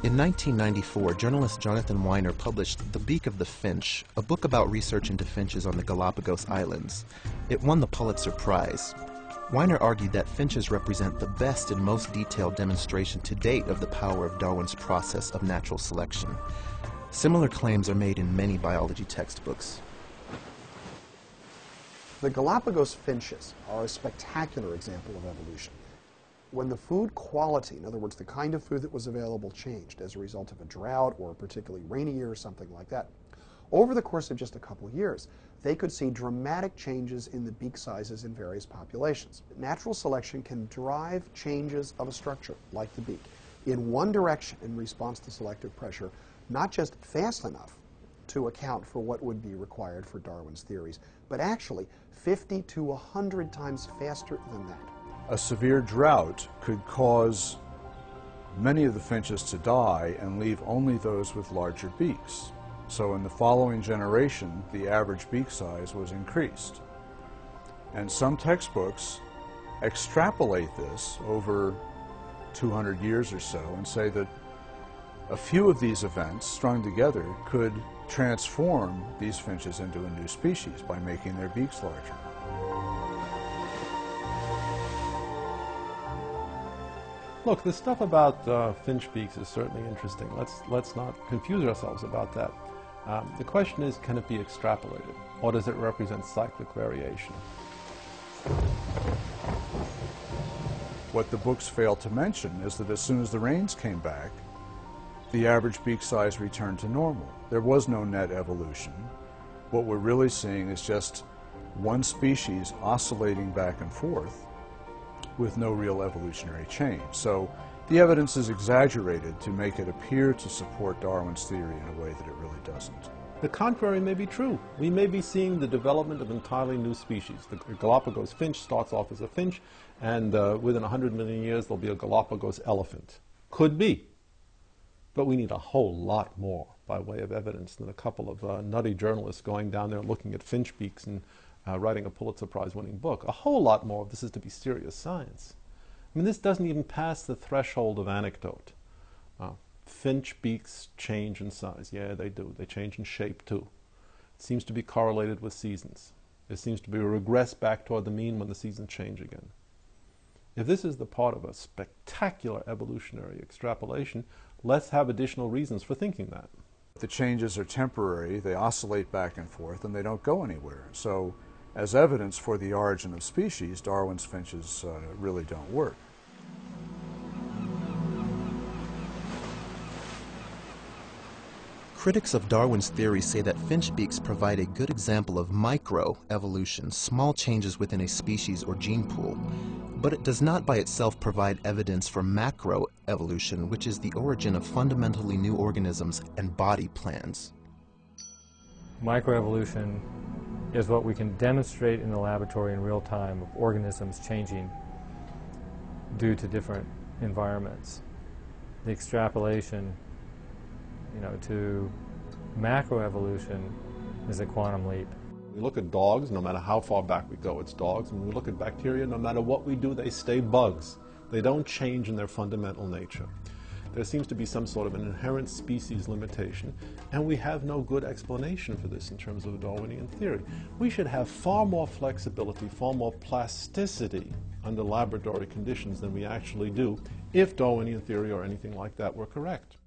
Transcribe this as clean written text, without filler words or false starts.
In 1994, journalist Jonathan Weiner published The Beak of the Finch, a book about research into finches on the Galapagos Islands. It won the Pulitzer Prize. Weiner argued that finches represent the best and most detailed demonstration to date of the power of Darwin's process of natural selection. Similar claims are made in many biology textbooks. The Galapagos finches are a spectacular example of evolution. When the food quality, in other words, the kind of food that was available, changed as a result of a drought or a particularly rainy year or something like that, over the course of just a couple of years, they could see dramatic changes in the beak sizes in various populations. Natural selection can drive changes of a structure, like the beak, in one direction in response to selective pressure, not just fast enough to account for what would be required for Darwin's theories, but actually 50 to 100 times faster than that. A severe drought could cause many of the finches to die and leave only those with larger beaks. So in the following generation, the average beak size was increased. And some textbooks extrapolate this over 200 years or so and say that a few of these events strung together could transform these finches into a new species by making their beaks larger. Look, the stuff about finch beaks is certainly interesting. Let's not confuse ourselves about that. The question is, can it be extrapolated, or does it represent cyclic variation? What the books fail to mention is that as soon as the rains came back, the average beak size returned to normal. There was no net evolution. What we're really seeing is just one species oscillating back and forth with no real evolutionary change. So the evidence is exaggerated to make it appear to support Darwin's theory in a way that it really doesn't. The contrary may be true. We may be seeing the development of entirely new species. The Galapagos finch starts off as a finch, and within 100 million years there'll be a Galapagos elephant. Could be. But we need a whole lot more by way of evidence than a couple of nutty journalists going down there looking at finch beaks and writing a Pulitzer Prize-winning book. A whole lot more of this is to be serious science. I mean, this doesn't even pass the threshold of anecdote. Finch beaks change in size. Yeah, they do. They change in shape, too. It seems to be correlated with seasons. It seems to be a regress back toward the mean when the seasons change again. If this is the part of a spectacular evolutionary extrapolation, let's have additional reasons for thinking that. The changes are temporary, they oscillate back and forth, and they don't go anywhere. So, as evidence for the origin of species, Darwin's finches really don't work. Critics of Darwin's theory say that finch beaks provide a good example of microevolution, small changes within a species or gene pool. But it does not by itself provide evidence for macroevolution, which is the origin of fundamentally new organisms and body plans. Microevolution is what we can demonstrate in the laboratory in real time of organisms changing due to different environments. The extrapolation, to macroevolution is a quantum leap. We look at dogs, no matter how far back we go, it's dogs. And we look at bacteria, no matter what we do, they stay bugs. They don't change in their fundamental nature. There seems to be some sort of an inherent species limitation, and we have no good explanation for this in terms of a Darwinian theory. We should have far more flexibility, far more plasticity under laboratory conditions than we actually do if Darwinian theory or anything like that were correct.